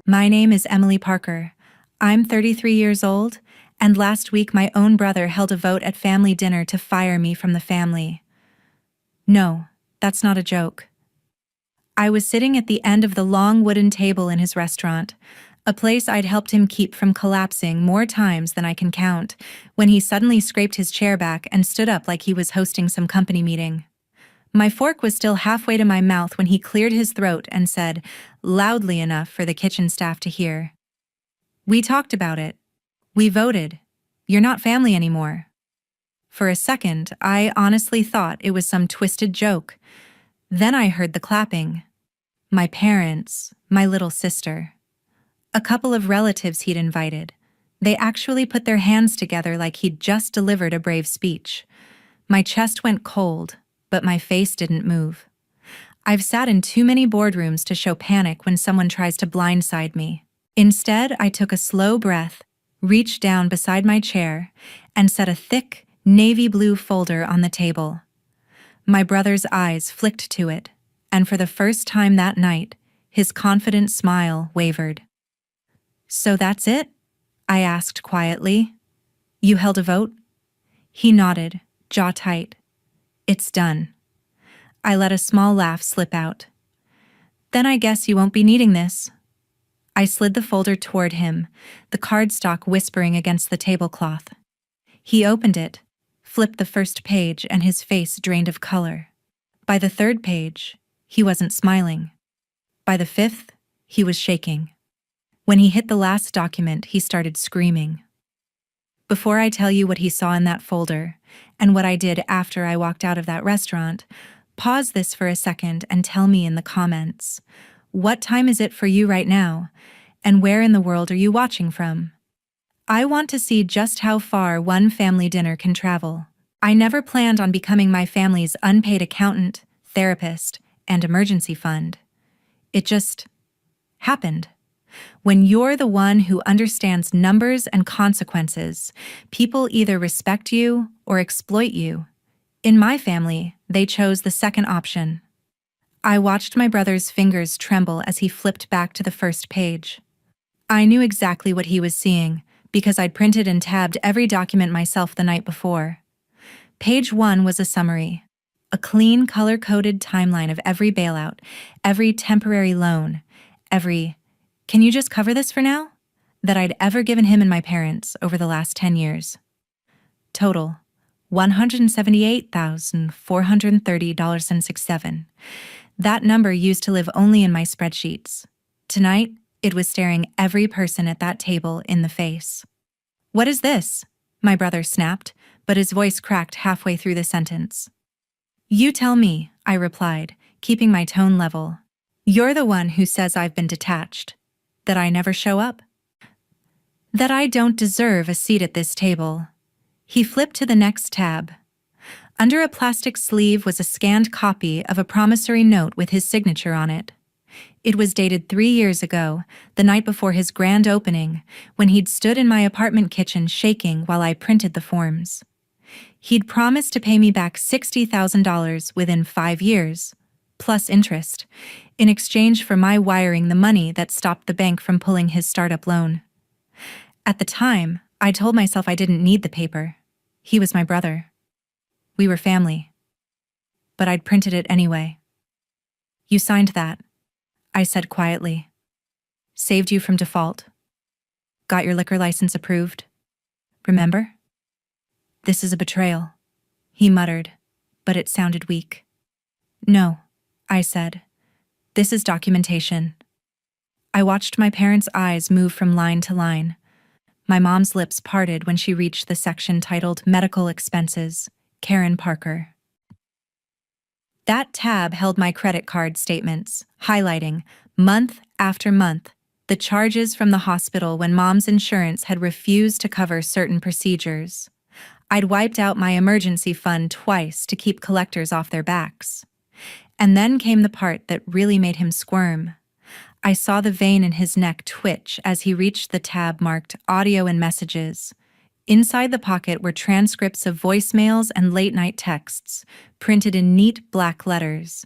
My name is Emily Parker. I'm 33 years old, and last week my own brother held a vote at family dinner to fire me from the family. No, that's not a joke. I was sitting at the end of the long wooden table in his restaurant, a place I'd helped him keep from collapsing more times than I can count, when he suddenly scraped his chair back and stood up like he was hosting some company meeting. My fork was still halfway to my mouth when he cleared his throat and said, loudly enough for the kitchen staff to hear, "We talked about it. We voted. You're not family anymore." For a second, I honestly thought it was some twisted joke. Then I heard the clapping. My parents, my little sister. A couple of relatives he'd invited. They actually put their hands together like he'd just delivered a brave speech. My chest went cold, but my face didn't move. I've sat in too many boardrooms to show panic when someone tries to blindside me. Instead, I took a slow breath, reached down beside my chair, and set a thick, navy blue folder on the table. My brother's eyes flicked to it, and for the first time that night, his confident smile wavered. "So that's it?" I asked quietly. "You held a vote?" He nodded, jaw tight. "It's done." I let a small laugh slip out. "Then I guess you won't be needing this." I slid the folder toward him, the cardstock whispering against the tablecloth. He opened it, flipped the first page, and his face drained of color. By the third page, he wasn't smiling. By the fifth, he was shaking. When he hit the last document, he started screaming. Before I tell you what he saw in that folder, and what I did after I walked out of that restaurant, pause this for a second and tell me in the comments, what time is it for you right now, and where in the world are you watching from? I want to see just how far one family dinner can travel. I never planned on becoming my family's unpaid accountant, therapist, and emergency fund. It just happened. When you're the one who understands numbers and consequences, people either respect you or exploit you. In my family, they chose the second option. I watched my brother's fingers tremble as he flipped back to the first page. I knew exactly what he was seeing because I'd printed and tabbed every document myself the night before. Page 1 was a summary, a clean, color-coded timeline of every bailout, every temporary loan, every "can you just cover this for now?" that I'd ever given him and my parents over the last 10 years. Total, $178,430.67. That number used to live only in my spreadsheets. Tonight, it was staring every person at that table in the face. "What is this?" my brother snapped, but his voice cracked halfway through the sentence. "You tell me," I replied, keeping my tone level. "You're the one who says I've been detached. That I never show up. That I don't deserve a seat at this table." He flipped to the next tab. Under a plastic sleeve was a scanned copy of a promissory note with his signature on it. It was dated 3 years ago, the night before his grand opening, when he'd stood in my apartment kitchen shaking while I printed the forms. He'd promised to pay me back $60,000 within 5 years, plus interest, in exchange for my wiring the money that stopped the bank from pulling his startup loan. At the time, I told myself I didn't need the paper. He was my brother. We were family. But I'd printed it anyway. "You signed that," I said quietly. "Saved you from default. Got your liquor license approved. Remember? This is a betrayal," he muttered, but it sounded weak. "No," I said. "This is documentation." I watched my parents' eyes move from line to line. My mom's lips parted when she reached the section titled Medical Expenses, Karen Parker. That tab held my credit card statements, highlighting, month after month, the charges from the hospital when Mom's insurance had refused to cover certain procedures. I'd wiped out my emergency fund twice to keep collectors off their backs. And then came the part that really made him squirm. I saw the vein in his neck twitch as he reached the tab marked Audio and Messages. Inside the pocket were transcripts of voicemails and late-night texts, printed in neat black letters.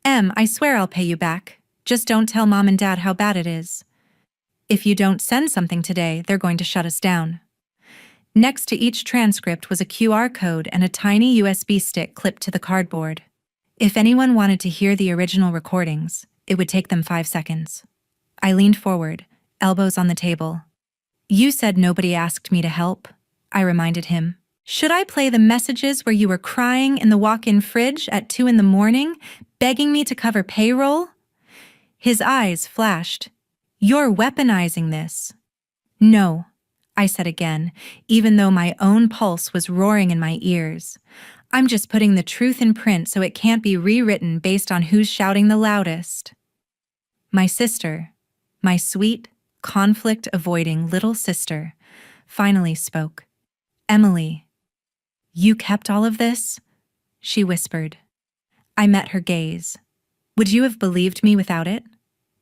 "I swear I'll pay you back. Just don't tell Mom and Dad how bad it is." If you don't send something today, they're going to shut us down. Next to each transcript was a QR code and a tiny USB stick clipped to the cardboard. If anyone wanted to hear the original recordings, it would take them 5 seconds. I leaned forward, elbows on the table. You said nobody asked me to help, I reminded him. Should I play the messages where you were crying in the walk-in fridge at 2 a.m, begging me to cover payroll? His eyes flashed. You're weaponizing this. No, I said again, even though my own pulse was roaring in my ears. I'm just putting the truth in print so it can't be rewritten based on who's shouting the loudest. My sister, my sweet, conflict-avoiding little sister, finally spoke. Emily, you kept all of this? She whispered. I met her gaze. Would you have believed me without it?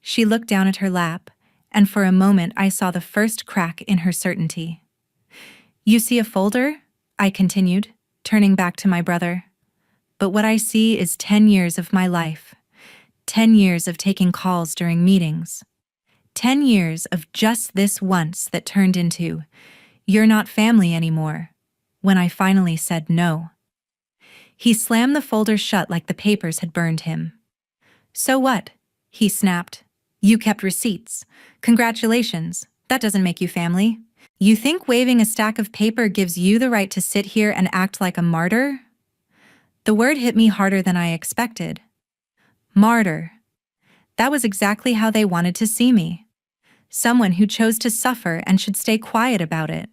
She looked down at her lap, and for a moment I saw the first crack in her certainty. You see a folder? I continued, turning back to my brother. But what I see is 10 years of my life. 10 years of taking calls during meetings. 10 years of just this once that turned into, you're not family anymore, when I finally said no. He slammed the folder shut like the papers had burned him. So what? He snapped. You kept receipts. Congratulations. That doesn't make you family. You think waving a stack of paper gives you the right to sit here and act like a martyr? The word hit me harder than I expected. Martyr. That was exactly how they wanted to see me. Someone who chose to suffer and should stay quiet about it.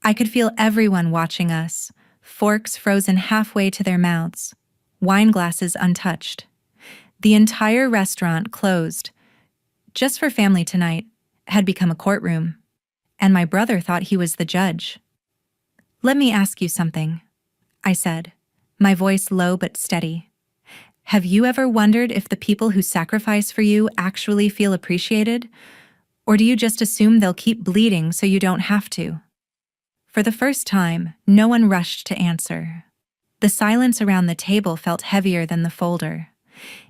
I could feel everyone watching us, forks frozen halfway to their mouths, wine glasses untouched. The entire restaurant closed, just for family tonight, had become a courtroom, and my brother thought he was the judge. Let me ask you something, I said, my voice low but steady. Have you ever wondered if the people who sacrifice for you actually feel appreciated? Or do you just assume they'll keep bleeding so you don't have to? For the first time, no one rushed to answer. The silence around the table felt heavier than the folder.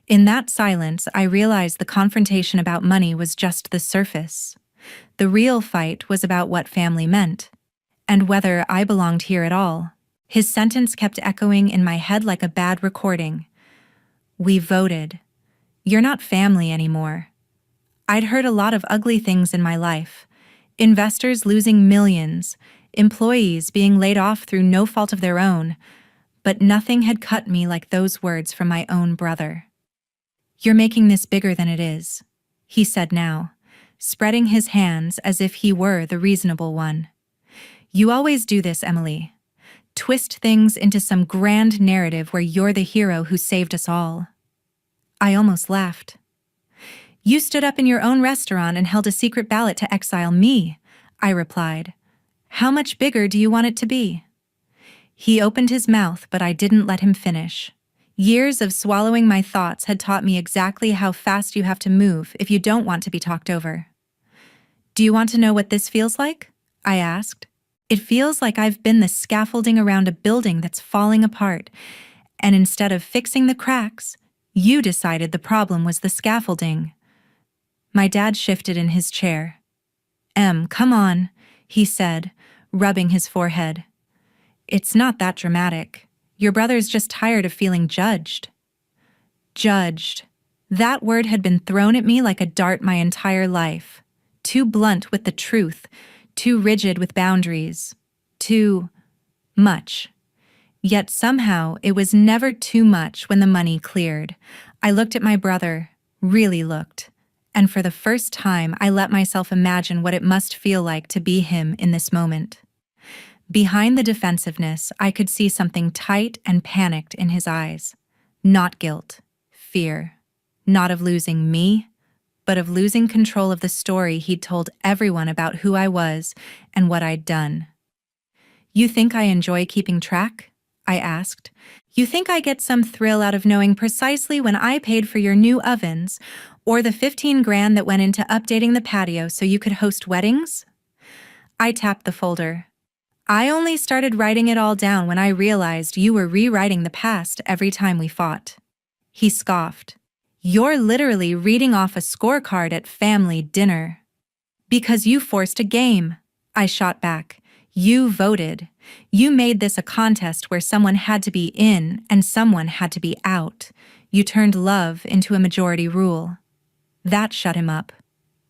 In that silence, I realized the confrontation about money was just the surface. The real fight was about what family meant, and whether I belonged here at all. His sentence kept echoing in my head like a bad recording. We voted. You're not family anymore. I'd heard a lot of ugly things in my life. Investors losing millions, employees being laid off through no fault of their own, but nothing had cut me like those words from my own brother. You're making this bigger than it is, he said now, spreading his hands as if he were the reasonable one. You always do this, Emily. Twist things into some grand narrative where you're the hero who saved us all. I almost laughed. You stood up in your own restaurant and held a secret ballot to exile me, I replied. How much bigger do you want it to be? He opened his mouth, but I didn't let him finish. Years of swallowing my thoughts had taught me exactly how fast you have to move if you don't want to be talked over. Do you want to know what this feels like? I asked. It feels like I've been the scaffolding around a building that's falling apart, and instead of fixing the cracks, you decided the problem was the scaffolding. My dad shifted in his chair. Come on, he said, rubbing his forehead. It's not that dramatic. Your brother's just tired of feeling judged. Judged. That word had been thrown at me like a dart my entire life. Too blunt with the truth, too rigid with boundaries, too much. Yet somehow it was never too much when the money cleared. I looked at my brother, really looked, and for the first time I let myself imagine what it must feel like to be him in this moment. Behind the defensiveness, I could see something tight and panicked in his eyes. Not guilt, fear, not of losing me, but of losing control of the story he'd told everyone about who I was and what I'd done. You think I enjoy keeping track? I asked. You think I get some thrill out of knowing precisely when I paid for your new ovens, or the 15 grand that went into updating the patio so you could host weddings? I tapped the folder. I only started writing it all down when I realized you were rewriting the past every time we fought. He scoffed. You're literally reading off a scorecard at family dinner. Because you forced a game, I shot back. You voted. You made this a contest where someone had to be in and someone had to be out. You turned love into a majority rule. That shut him up.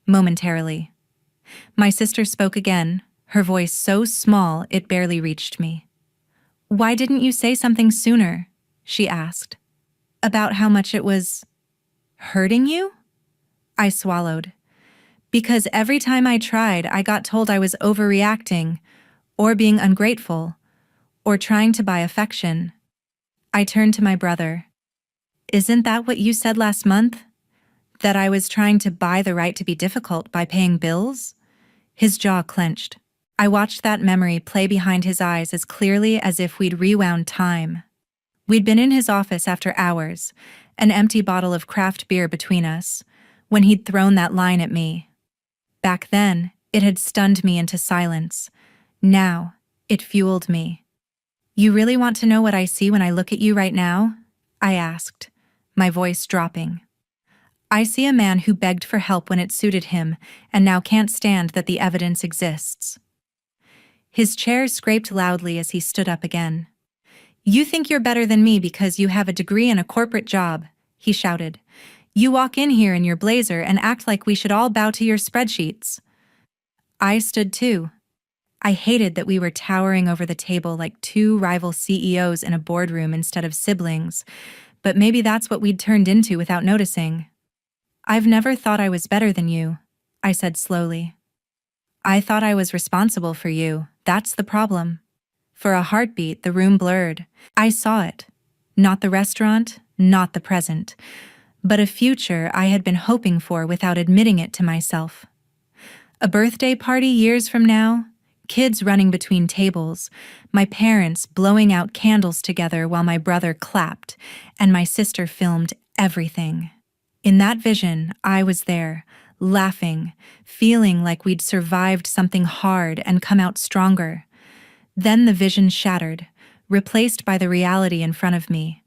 Momentarily. My sister spoke again, her voice so small it barely reached me. Why didn't you say something sooner? She asked. About how much it was hurting you? I swallowed. Because every time I tried, I got told I was overreacting, or being ungrateful, or trying to buy affection. I turned to my brother. Isn't that what you said last month? That I was trying to buy the right to be difficult by paying bills? His jaw clenched. I watched that memory play behind his eyes as clearly as if we'd rewound time. We'd been in his office after hours, an empty bottle of craft beer between us, when he'd thrown that line at me. Back then, it had stunned me into silence. Now, it fueled me. You really want to know what I see when I look at you right now? I asked, my voice dropping. I see a man who begged for help when it suited him and now can't stand that the evidence exists. His chair scraped loudly as he stood up again. You think you're better than me because you have a degree and a corporate job, he shouted. You walk in here in your blazer and act like we should all bow to your spreadsheets. I stood too. I hated that we were towering over the table like two rival CEOs in a boardroom instead of siblings, but maybe that's what we'd turned into without noticing. I've never thought I was better than you, I said slowly. I thought I was responsible for you. That's the problem. For a heartbeat, the room blurred. I saw it. Not the restaurant, not the present, but a future I had been hoping for without admitting it to myself. A birthday party years from now, kids running between tables, my parents blowing out candles together while my brother clapped, and my sister filmed everything. In that vision, I was there, laughing, feeling like we'd survived something hard and come out stronger. Then the vision shattered, replaced by the reality in front of me.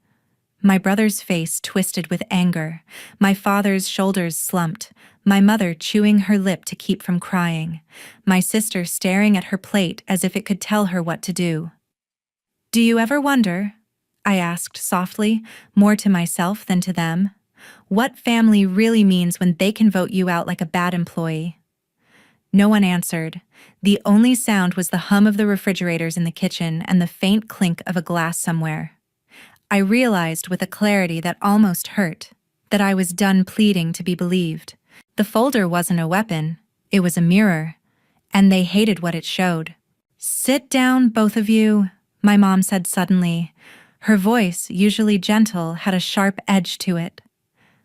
My brother's face twisted with anger, my father's shoulders slumped, my mother chewing her lip to keep from crying, my sister staring at her plate as if it could tell her what to do. Do you ever wonder, I asked softly, more to myself than to them, what family really means when they can vote you out like a bad employee? No one answered. The only sound was the hum of the refrigerators in the kitchen and the faint clink of a glass somewhere. I realized with a clarity that almost hurt that I was done pleading to be believed. The folder wasn't a weapon, it was a mirror, and they hated what it showed. Sit down, both of you, my mom said suddenly. Her voice, usually gentle, had a sharp edge to it.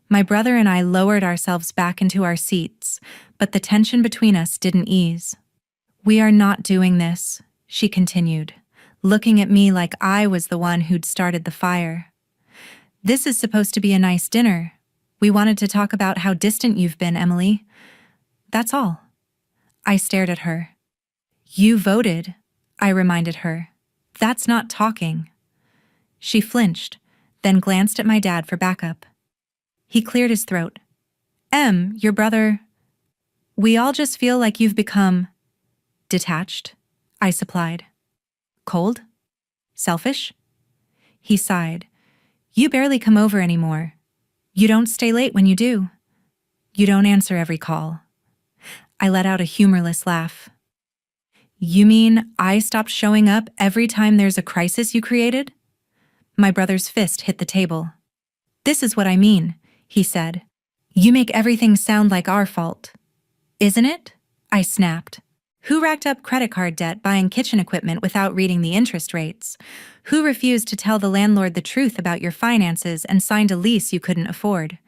My brother and I lowered ourselves back into our seats, but the tension between us didn't ease. We are not doing this, she continued, looking at me like I was the one who'd started the fire. This is supposed to be a nice dinner. We wanted to talk about how distant you've been, Emily. That's all. I stared at her. You voted, I reminded her. That's not talking. She flinched, then glanced at my dad for backup. He cleared his throat. Your brother... We all just feel like you've become... detached, I supplied. Cold? Selfish? He sighed. You barely come over anymore. You don't stay late when you do. You don't answer every call. I let out a humorless laugh. You mean I stopped showing up every time there's a crisis you created? My brother's fist hit the table. This is what I mean, he said. You make everything sound like our fault. Isn't it? I snapped. Who racked up credit card debt buying kitchen equipment without reading the interest rates? Who refused to tell the landlord the truth about your finances and signed a lease you couldn't afford?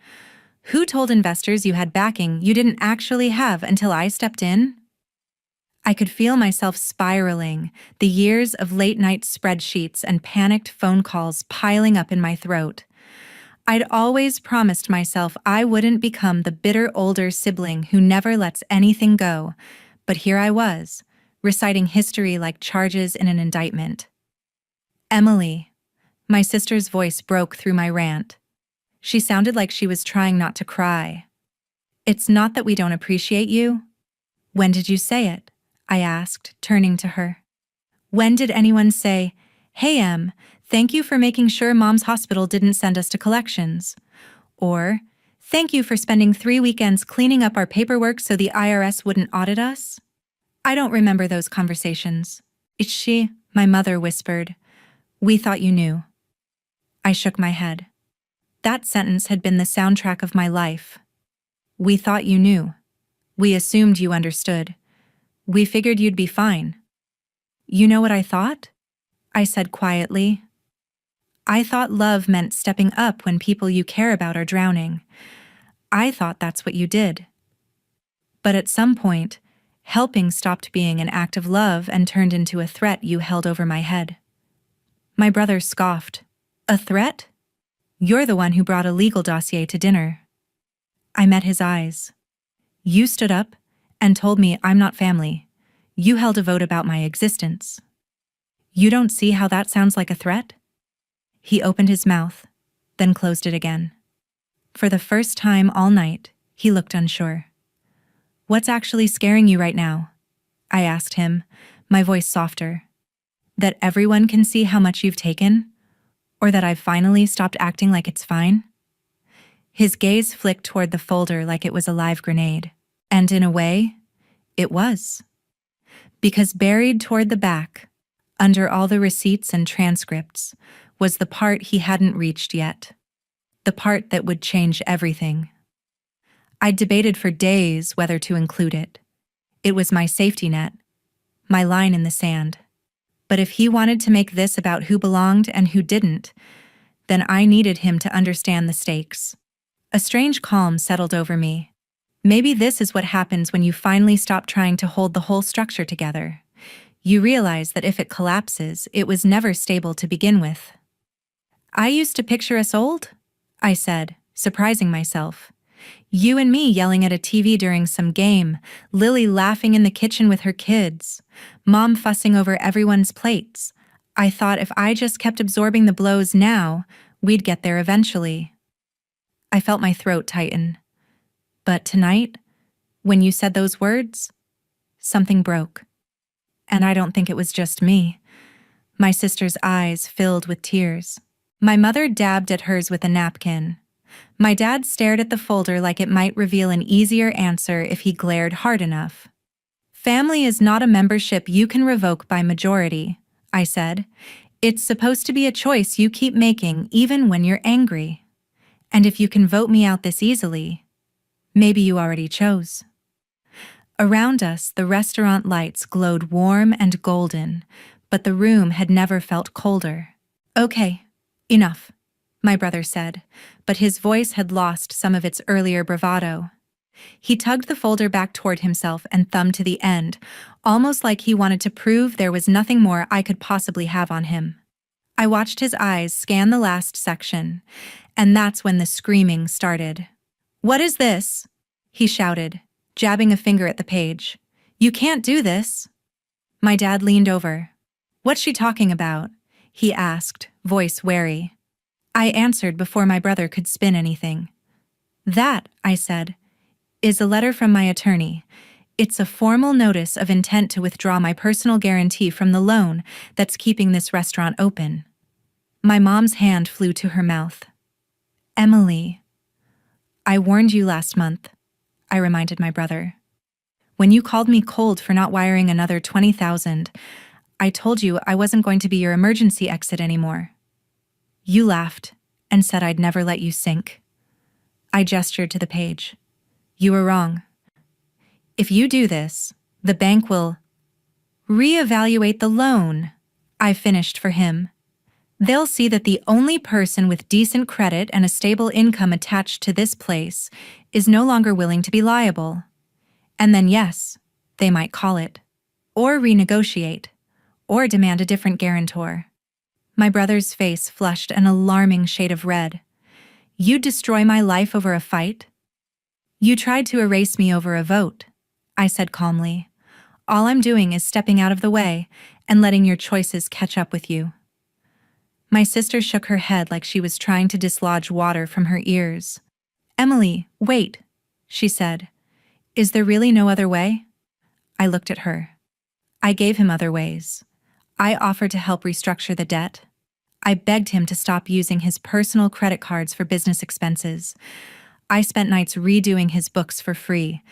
Who told investors you had backing you didn't actually have until I stepped in? I could feel myself spiraling, the years of late-night spreadsheets and panicked phone calls piling up in my throat. I'd always promised myself I wouldn't become the bitter older sibling who never lets anything go, but here I was, reciting history like charges in an indictment. Emily. My sister's voice broke through my rant. She sounded like she was trying not to cry. It's not that we don't appreciate you. When did you say it? I asked, turning to her. When did anyone say, "Hey Em, thank you for making sure Mom's hospital didn't send us to collections"? Or, "Thank you for spending 3 weekends cleaning up our paperwork so the IRS wouldn't audit us"? I don't remember those conversations. It's she, my mother whispered. We thought you knew. I shook my head. That sentence had been the soundtrack of my life. We thought you knew. We assumed you understood. We figured you'd be fine. You know what I thought? I said quietly. I thought love meant stepping up when people you care about are drowning. I thought that's what you did. But at some point, helping stopped being an act of love and turned into a threat you held over my head. My brother scoffed. A threat? You're the one who brought a legal dossier to dinner. I met his eyes. You stood up and told me I'm not family. You held a vote about my existence. You don't see how that sounds like a threat? He opened his mouth, then closed it again. For the first time all night, he looked unsure. What's actually scaring you right now? I asked him, my voice softer. That everyone can see how much you've taken? Or that I've finally stopped acting like it's fine? His gaze flicked toward the folder like it was a live grenade. And in a way, it was. Because buried toward the back, under all the receipts and transcripts, was the part he hadn't reached yet. The part that would change everything. I'd debated for days whether to include it. It was my safety net, my line in the sand. But if he wanted to make this about who belonged and who didn't, then I needed him to understand the stakes. A strange calm settled over me. Maybe this is what happens when you finally stop trying to hold the whole structure together. You realize that if it collapses, it was never stable to begin with. I used to picture us old, I said, surprising myself. You and me yelling at a TV during some game, Lily laughing in the kitchen with her kids, Mom fussing over everyone's plates. I thought if I just kept absorbing the blows now, we'd get there eventually. I felt my throat tighten. But tonight, when you said those words, something broke. And I don't think it was just me. My sister's eyes filled with tears. My mother dabbed at hers with a napkin. My dad stared at the folder like it might reveal an easier answer if he glared hard enough. Family is not a membership you can revoke by majority, I said. It's supposed to be a choice you keep making even when you're angry. And if you can vote me out this easily, maybe you already chose. Around us, the restaurant lights glowed warm and golden, but the room had never felt colder. Okay, enough, my brother said, but his voice had lost some of its earlier bravado. He tugged the folder back toward himself and thumbed to the end, almost like he wanted to prove there was nothing more I could possibly have on him. I watched his eyes scan the last section, and that's when the screaming started. "What is this?" he shouted, jabbing a finger at the page. "You can't do this." My dad leaned over. "What's she talking about?" he asked, voice wary. I answered before my brother could spin anything. "That," I said, "is a letter from my attorney. It's a formal notice of intent to withdraw my personal guarantee from the loan that's keeping this restaurant open." My mom's hand flew to her mouth. "Emily, I warned you last month," I reminded my brother. "When you called me cold for not wiring another $20,000, I told you I wasn't going to be your emergency exit anymore. You laughed and said I'd never let you sink." I gestured to the page. "You were wrong. If you do this, the bank will reevaluate the loan," I finished for him. "They'll see that the only person with decent credit and a stable income attached to this place is no longer willing to be liable. And then yes, they might call it, or renegotiate, or demand a different guarantor." My brother's face flushed an alarming shade of red. "You'd destroy my life over a fight?" "You tried to erase me over a vote," I said calmly. "All I'm doing is stepping out of the way and letting your choices catch up with you." My sister shook her head like she was trying to dislodge water from her ears. "Emily, wait," she said. "Is there really no other way?" I looked at her. I gave him other ways. I offered to help restructure the debt. I begged him to stop using his personal credit cards for business expenses. I spent nights redoing his books for free,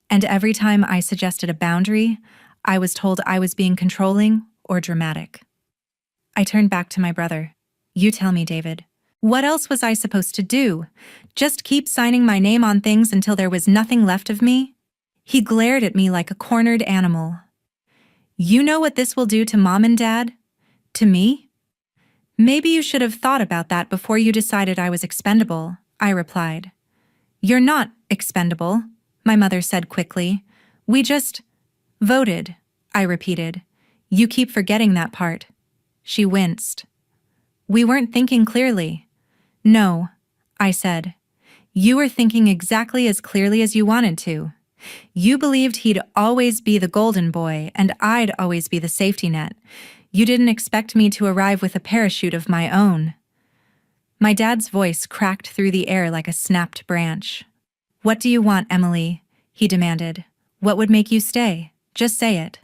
and every time I suggested a boundary, I was told I was being controlling or dramatic. I turned back to my brother. You tell me, David. What else was I supposed to do? Just keep signing my name on things until there was nothing left of me? He glared at me like a cornered animal. You know what this will do to Mom and Dad? To me? Maybe you should have thought about that before you decided I was expendable, I replied. You're not expendable, my mother said quickly. We just voted, I repeated. You keep forgetting that part. She winced. We weren't thinking clearly. No, I said. You were thinking exactly as clearly as you wanted to. You believed he'd always be the golden boy and I'd always be the safety net. You didn't expect me to arrive with a parachute of my own. My dad's voice cracked through the air like a snapped branch. What do you want, Emily? He demanded. What would make you stay? Just say it.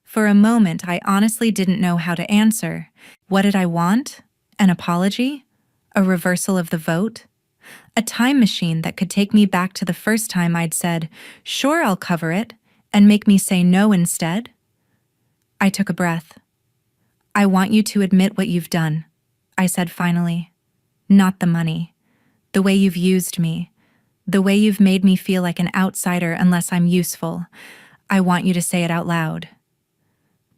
For a moment, I honestly didn't know how to answer. What did I want? An apology? A reversal of the vote? A time machine that could take me back to the first time I'd said, sure, I'll cover it, and make me say no instead? I took a breath. I want you to admit what you've done, I said finally. Not the money. The way you've used me. The way you've made me feel like an outsider unless I'm useful. I want you to say it out loud.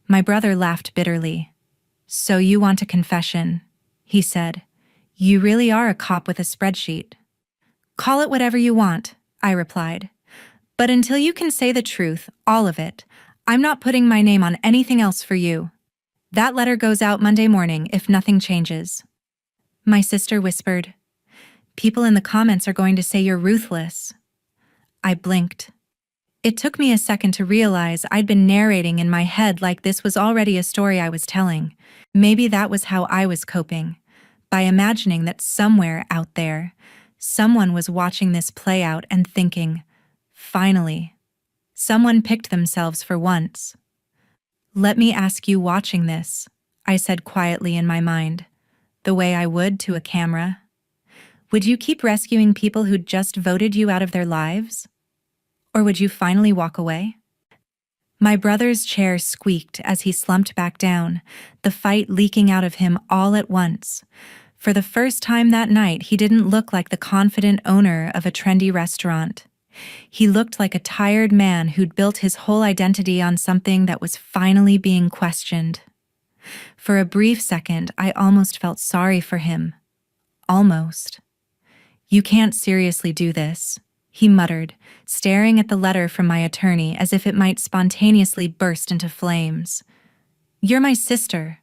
My brother laughed bitterly. So you want a confession, he said. You really are a cop with a spreadsheet. Call it whatever you want, I replied. But until you can say the truth, all of it, I'm not putting my name on anything else for you. That letter goes out Monday morning if nothing changes. My sister whispered, People in the comments are going to say you're ruthless. I blinked. It took me a second to realize I'd been narrating in my head like this was already a story I was telling. Maybe that was how I was coping, by imagining that somewhere out there, someone was watching this play out and thinking, finally, someone picked themselves for once. Let me ask you watching this, I said quietly in my mind, the way I would to a camera. Would you keep rescuing people who'd just voted you out of their lives? Or would you finally walk away? My brother's chair squeaked as he slumped back down, the fight leaking out of him all at once. For the first time that night, he didn't look like the confident owner of a trendy restaurant. He looked like a tired man who'd built his whole identity on something that was finally being questioned. For a brief second, I almost felt sorry for him. Almost. You can't seriously do this, he muttered, staring at the letter from my attorney as if it might spontaneously burst into flames. You're my sister.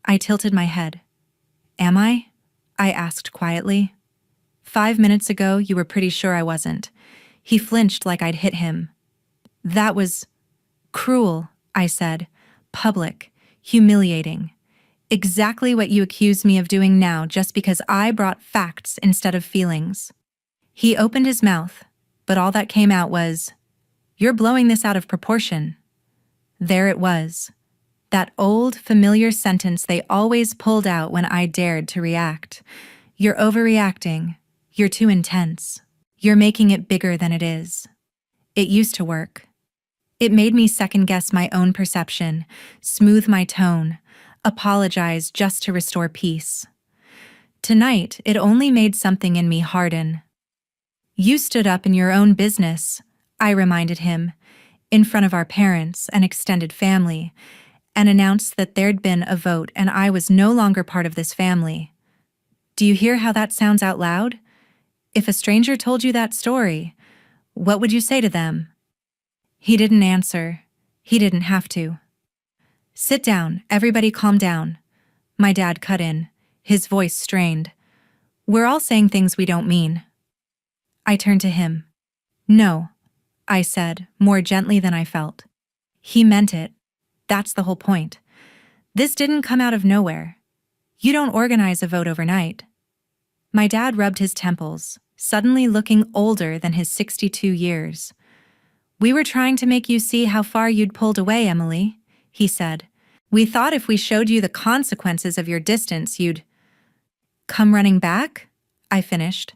I tilted my head. Am I? I asked quietly. 5 minutes ago, you were pretty sure I wasn't. He flinched like I'd hit him. That was cruel, I said. Public, humiliating. Exactly what you accuse me of doing now just because I brought facts instead of feelings. He opened his mouth, but all that came out was, You're blowing this out of proportion. There it was. That old, familiar sentence they always pulled out when I dared to react. You're overreacting. You're too intense. You're making it bigger than it is. It used to work. It made me second-guess my own perception, smooth my tone, apologize just to restore peace. Tonight, it only made something in me harden. You stood up in your own business, I reminded him, in front of our parents and extended family, and announced that there'd been a vote and I was no longer part of this family. Do you hear how that sounds out loud? If a stranger told you that story, what would you say to them? He didn't answer. He didn't have to. Sit down, everybody calm down. My dad cut in, his voice strained. We're all saying things we don't mean. I turned to him. No, I said, more gently than I felt. He meant it. That's the whole point. This didn't come out of nowhere. You don't organize a vote overnight. My dad rubbed his temples, suddenly looking older than his 62 years. We were trying to make you see how far you'd pulled away, Emily, he said. We thought if we showed you the consequences of your distance, you'd come running back, I finished.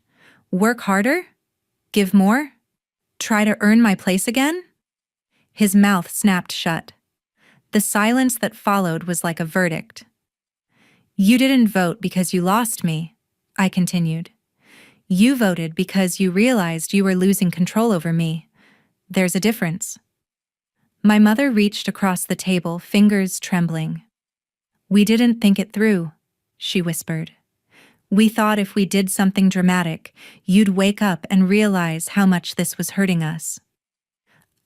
Work harder? Give more? Try to earn my place again? His mouth snapped shut. The silence that followed was like a verdict. You didn't vote because you lost me, I continued. You voted because you realized you were losing control over me. There's a difference. My mother reached across the table, fingers trembling. We didn't think it through, she whispered. We thought if we did something dramatic, you'd wake up and realize how much this was hurting us.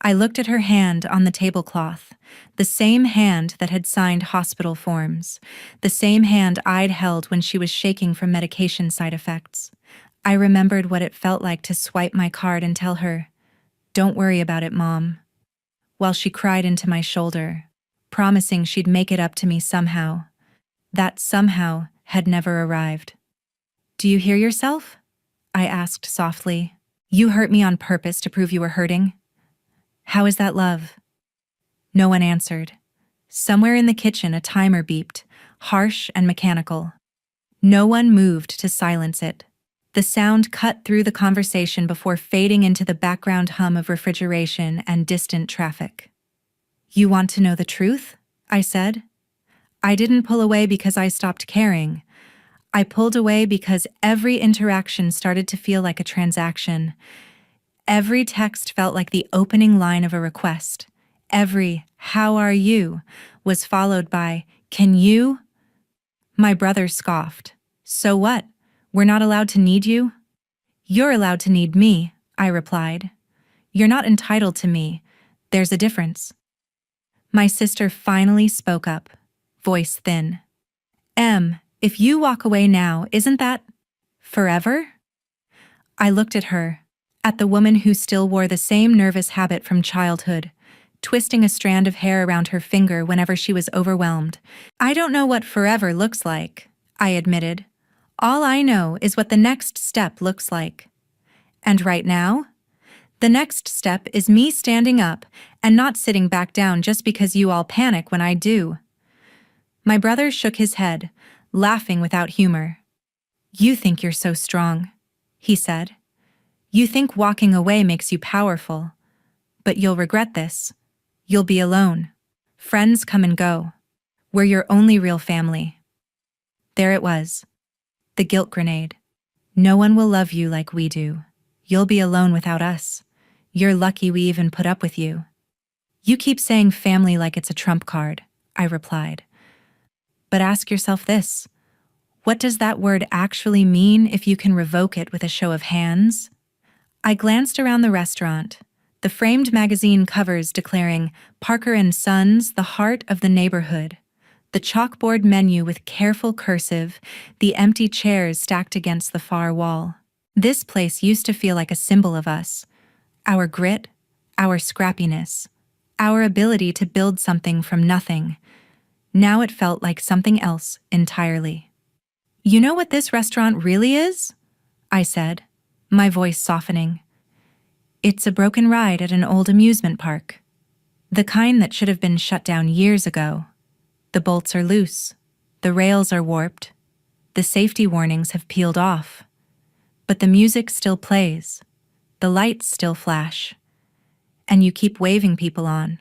I looked at her hand on the tablecloth, the same hand that had signed hospital forms, the same hand I'd held when she was shaking from medication side effects. I remembered what it felt like to swipe my card and tell her, "Don't worry about it, Mom," while she cried into my shoulder, promising she'd make it up to me somehow. That somehow had never arrived. Do you hear yourself? I asked softly. You hurt me on purpose to prove you were hurting? How is that love? No one answered. Somewhere in the kitchen a timer beeped, harsh and mechanical. No one moved to silence it. The sound cut through the conversation before fading into the background hum of refrigeration and distant traffic. You want to know the truth? I said. I didn't pull away because I stopped caring. I pulled away because every interaction started to feel like a transaction. Every text felt like the opening line of a request. Every "How are you?" was followed by "Can you?" My brother scoffed. So what? We're not allowed to need you? You're allowed to need me, I replied. You're not entitled to me. There's a difference. My sister finally spoke up, voice thin. If you walk away now, isn't that forever? I looked at her, at the woman who still wore the same nervous habit from childhood, twisting a strand of hair around her finger whenever she was overwhelmed. I don't know what forever looks like, I admitted. All I know is what the next step looks like. And right now, the next step is me standing up and not sitting back down just because you all panic when I do. My brother shook his head, laughing without humor. You think you're so strong, he said. You think walking away makes you powerful. But you'll regret this. You'll be alone. Friends come and go. We're your only real family. There it was. The guilt grenade. No one will love you like we do. You'll be alone without us. You're lucky we even put up with you. You keep saying family like it's a trump card, I replied. But ask yourself this. What does that word actually mean if you can revoke it with a show of hands? I glanced around the restaurant, the framed magazine covers declaring Parker & Sons, the heart of the neighborhood, the chalkboard menu with careful cursive, the empty chairs stacked against the far wall. This place used to feel like a symbol of us, our grit, our scrappiness, our ability to build something from nothing. Now it felt like something else entirely. You know what this restaurant really is? I said, my voice softening. It's a broken ride at an old amusement park. The kind that should have been shut down years ago. The bolts are loose. The rails are warped. The safety warnings have peeled off. But the music still plays. The lights still flash. And you keep waving people on,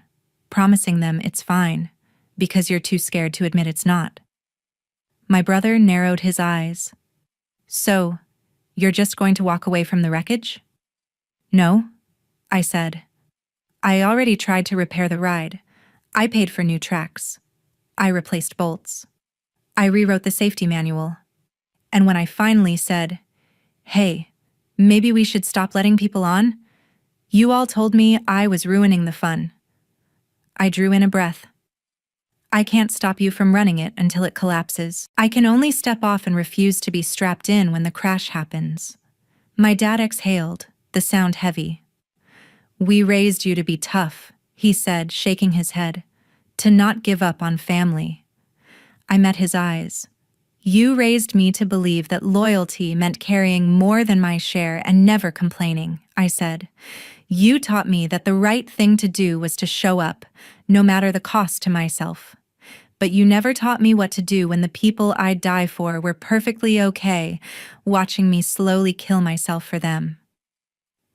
promising them it's fine, because you're too scared to admit it's not. My brother narrowed his eyes. So, you're just going to walk away from the wreckage? No, I said. I already tried to repair the ride. I paid for new tracks. I replaced bolts. I rewrote the safety manual. And when I finally said, hey, maybe we should stop letting people on, you all told me I was ruining the fun. I drew in a breath. I can't stop you from running it until it collapses. I can only step off and refuse to be strapped in when the crash happens. My dad exhaled, the sound heavy. We raised you to be tough, he said, shaking his head, to not give up on family. I met his eyes. You raised me to believe that loyalty meant carrying more than my share and never complaining, I said. You taught me that the right thing to do was to show up, no matter the cost to myself. But you never taught me what to do when the people I'd die for were perfectly okay, watching me slowly kill myself for them.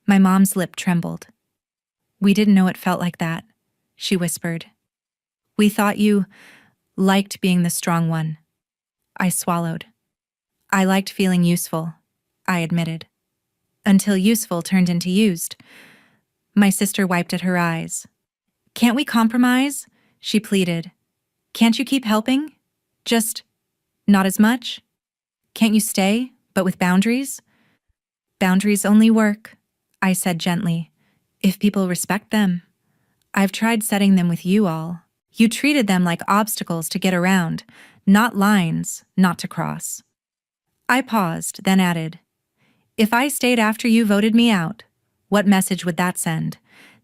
My mom's lip trembled. We didn't know it felt like that, she whispered. We thought you liked being the strong one. I swallowed. I liked feeling useful, I admitted. Until useful turned into used. My sister wiped at her eyes. Can't we compromise? She pleaded. Can't you keep helping? Just not as much? Can't you stay, but with boundaries? Boundaries only work, I said gently, if people respect them. I've tried setting them with you all. You treated them like obstacles to get around, not lines not to cross. I paused, then added, if I stayed after you voted me out, what message would that send?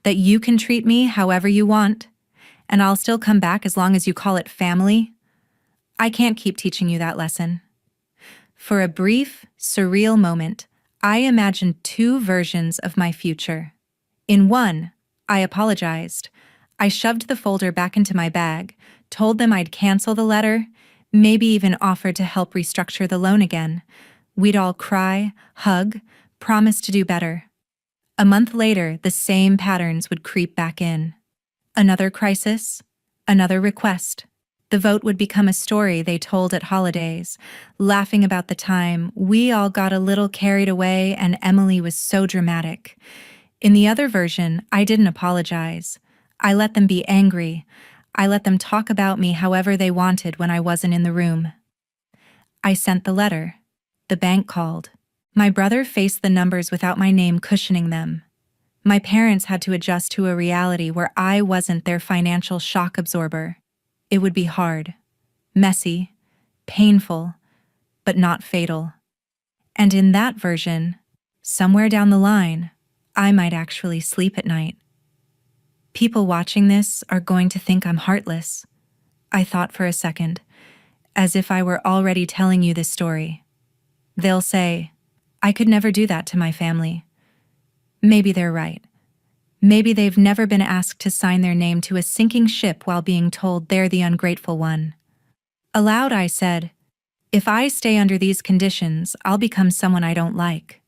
That you can treat me however you want, and I'll still come back as long as you call it family? I can't keep teaching you that lesson. For a brief, surreal moment, I imagined two versions of my future. In one, I apologized. I shoved the folder back into my bag, told them I'd cancel the letter, maybe even offered to help restructure the loan again. We'd all cry, hug, promise to do better. A month later, the same patterns would creep back in. Another crisis, another request. The vote would become a story they told at holidays, laughing about the time we all got a little carried away and Emily was so dramatic. In the other version, I didn't apologize. I let them be angry. I let them talk about me however they wanted when I wasn't in the room. I sent the letter. The bank called. My brother faced the numbers without my name cushioning them. My parents had to adjust to a reality where I wasn't their financial shock absorber. It would be hard, messy, painful, but not fatal. And in that version, somewhere down the line, I might actually sleep at night. People watching this are going to think I'm heartless, I thought for a second, as if I were already telling you this story. They'll say, I could never do that to my family. Maybe they're right. Maybe they've never been asked to sign their name to a sinking ship while being told they're the ungrateful one. Aloud I said, if I stay under these conditions, I'll become someone I don't like.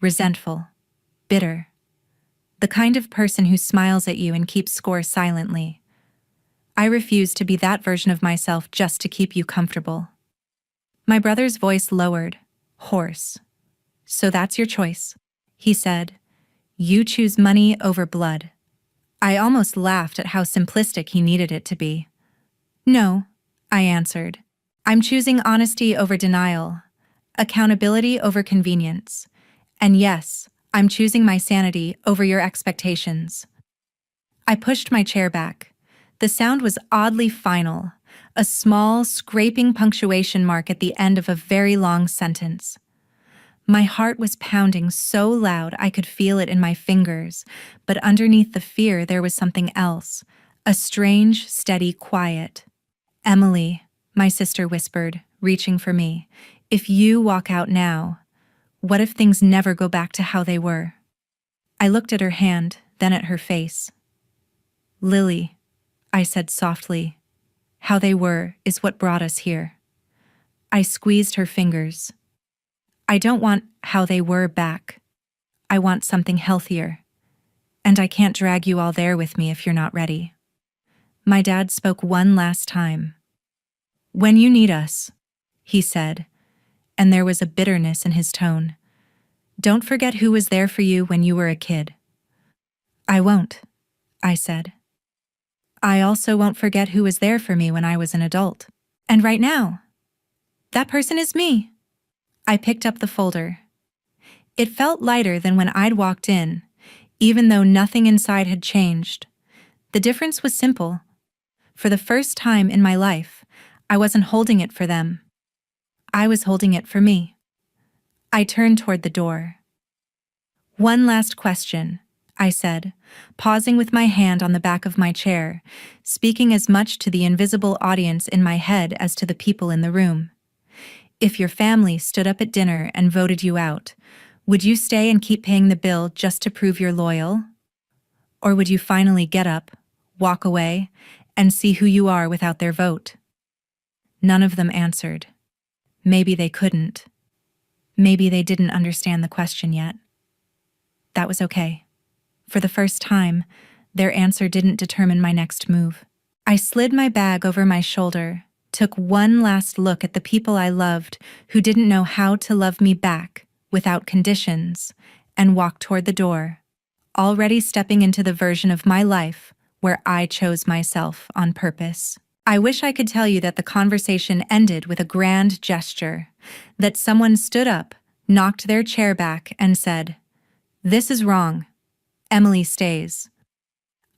Resentful. Bitter. The kind of person who smiles at you and keeps score silently. I refuse to be that version of myself just to keep you comfortable. My brother's voice lowered, hoarse. So that's your choice, he said. You choose money over blood. I almost laughed at how simplistic he needed it to be. No, I answered. I'm choosing honesty over denial, accountability over convenience. And yes, I'm choosing my sanity over your expectations. I pushed my chair back. The sound was oddly final, a small, scraping punctuation mark at the end of a very long sentence. My heart was pounding so loud I could feel it in my fingers, but underneath the fear there was something else, a strange, steady quiet. Emily, my sister whispered, reaching for me, if you walk out now, what if things never go back to how they were? I looked at her hand, then at her face. Lily, I said softly, how they were is what brought us here. I squeezed her fingers. I don't want how they were back. I want something healthier. And I can't drag you all there with me if you're not ready. My dad spoke one last time. When you need us, he said, and there was a bitterness in his tone. Don't forget who was there for you when you were a kid. I won't, I said. I also won't forget who was there for me when I was an adult. And right now, that person is me. I picked up the folder. It felt lighter than when I'd walked in, even though nothing inside had changed. The difference was simple. For the first time in my life, I wasn't holding it for them. I was holding it for me. I turned toward the door. One last question, I said, pausing with my hand on the back of my chair, speaking as much to the invisible audience in my head as to the people in the room. If your family stood up at dinner and voted you out, would you stay and keep paying the bill just to prove you're loyal? Or would you finally get up, walk away, and see who you are without their vote? None of them answered. Maybe they couldn't. Maybe they didn't understand the question yet. That was okay. For the first time, their answer didn't determine my next move. I slid my bag over my shoulder, took one last look at the people I loved who didn't know how to love me back without conditions, and walked toward the door, already stepping into the version of my life where I chose myself on purpose. I wish I could tell you that the conversation ended with a grand gesture, that someone stood up, knocked their chair back, and said, "This is wrong. Emily stays."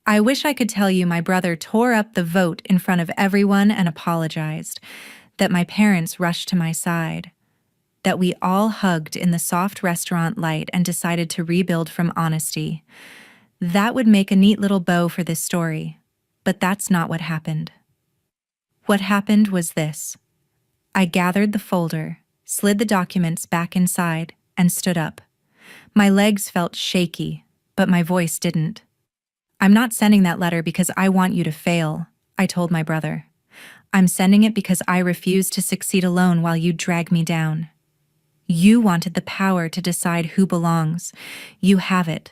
I wish I could tell you my brother tore up the vote in front of everyone and apologized, that my parents rushed to my side, that we all hugged in the soft restaurant light and decided to rebuild from honesty. That would make a neat little bow for this story, but that's not what happened. What happened was this. I gathered the folder, slid the documents back inside, and stood up. My legs felt shaky, but my voice didn't. "I'm not sending that letter because I want you to fail," I told my brother. "I'm sending it because I refuse to succeed alone while you drag me down. You wanted the power to decide who belongs. You have it.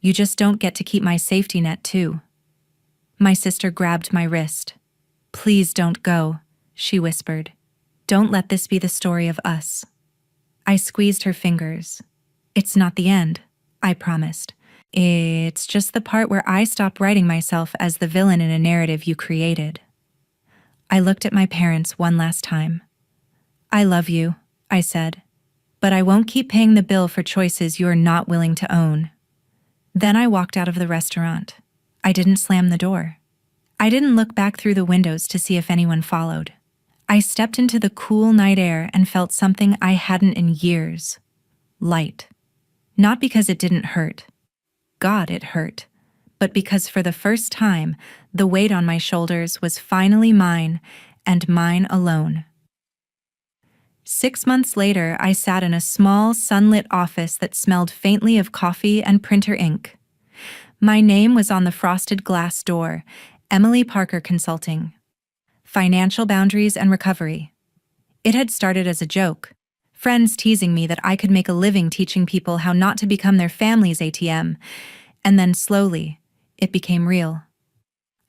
You just don't get to keep my safety net too." My sister grabbed my wrist. "Please don't go," she whispered. "Don't let this be the story of us." I squeezed her fingers. "It's not the end," I promised. "It's just the part where I stop writing myself as the villain in a narrative you created." I looked at my parents one last time. "I love you," I said, "but I won't keep paying the bill for choices you're not willing to own." Then I walked out of the restaurant. I didn't slam the door. I didn't look back through the windows to see if anyone followed. I stepped into the cool night air and felt something I hadn't in years. Light. Not because it didn't hurt. God, it hurt. But because for the first time, the weight on my shoulders was finally mine, and mine alone. 6 months later, I sat in a small, sunlit office that smelled faintly of coffee and printer ink. My name was on the frosted glass door, Emily Parker Consulting. Financial Boundaries and Recovery. It had started as a joke. Friends teasing me that I could make a living teaching people how not to become their family's ATM, and then slowly, it became real.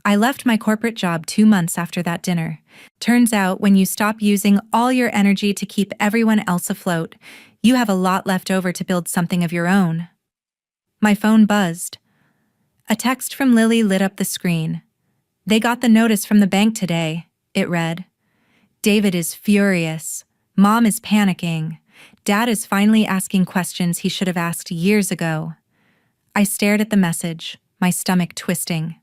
I left my corporate job 2 months after that dinner. Turns out, when you stop using all your energy to keep everyone else afloat, you have a lot left over to build something of your own. My phone buzzed. A text from Lily lit up the screen. "They got the notice from the bank today," it read. "David is furious. Mom is panicking. Dad is finally asking questions he should have asked years ago." I stared at the message, my stomach twisting.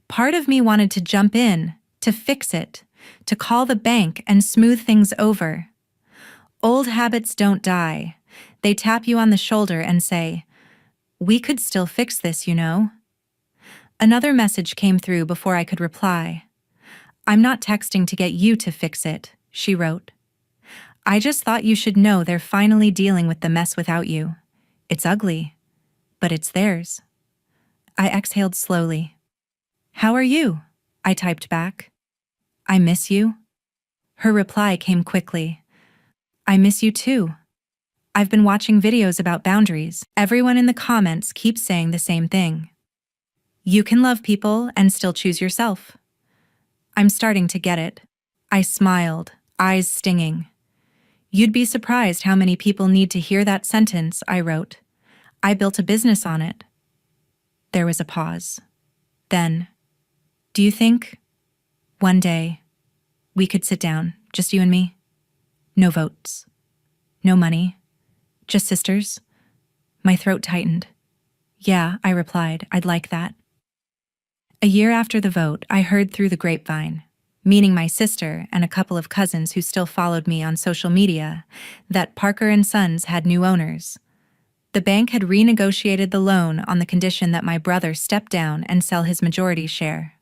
Part of me wanted to jump in, to fix it, to call the bank and smooth things over. Old habits don't die. They tap you on the shoulder and say, "We could still fix this, you know." Another message came through before I could reply. "I'm not texting to get you to fix it," she wrote. "I just thought you should know they're finally dealing with the mess without you. It's ugly, but it's theirs." I exhaled slowly. "How are you?" I typed back. "I miss you." Her reply came quickly. "I miss you too. I've been watching videos about boundaries. Everyone in the comments keeps saying the same thing. You can love people and still choose yourself." I'm starting to get it. I smiled, eyes stinging. "You'd be surprised how many people need to hear that sentence," I wrote. "I built a business on it." There was a pause. Then, "Do you think one day we could sit down, just you and me? No votes, no money, just sisters?" My throat tightened. "Yeah," I replied, "I'd like that." A year after the vote, I heard through the grapevine, meaning my sister and a couple of cousins who still followed me on social media, that Parker and Sons had new owners. The bank had renegotiated the loan on the condition that my brother step down and sell his majority share.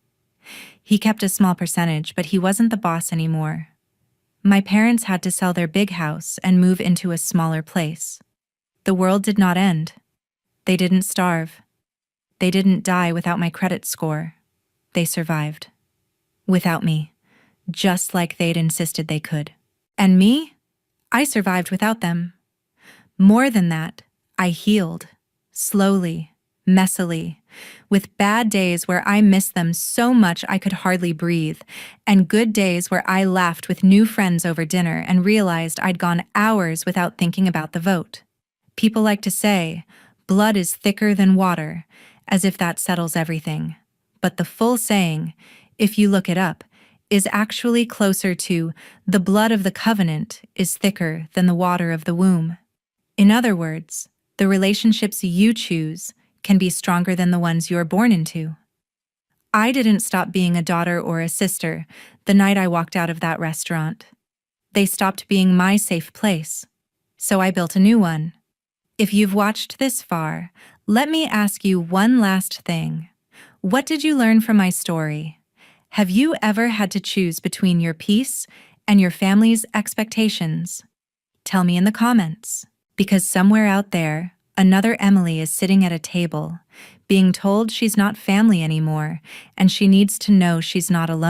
He kept a small percentage, but he wasn't the boss anymore. My parents had to sell their big house and move into a smaller place. The world did not end. They didn't starve. They didn't die without my credit score. They survived. Without me. Just like they'd insisted they could. And me? I survived without them. More than that, I healed. Slowly, messily, with bad days where I missed them so much I could hardly breathe, and good days where I laughed with new friends over dinner and realized I'd gone hours without thinking about the vote. People like to say, blood is thicker than water, as if that settles everything. But the full saying, if you look it up, is actually closer to the blood of the covenant is thicker than the water of the womb. In other words, the relationships you choose can be stronger than the ones you're born into. I didn't stop being a daughter or a sister the night I walked out of that restaurant. They stopped being my safe place, so I built a new one. If you've watched this far, let me ask you one last thing. What did you learn from my story? Have you ever had to choose between your peace and your family's expectations? Tell me in the comments, because somewhere out there, another Emily is sitting at a table, being told she's not family anymore, and she needs to know she's not alone.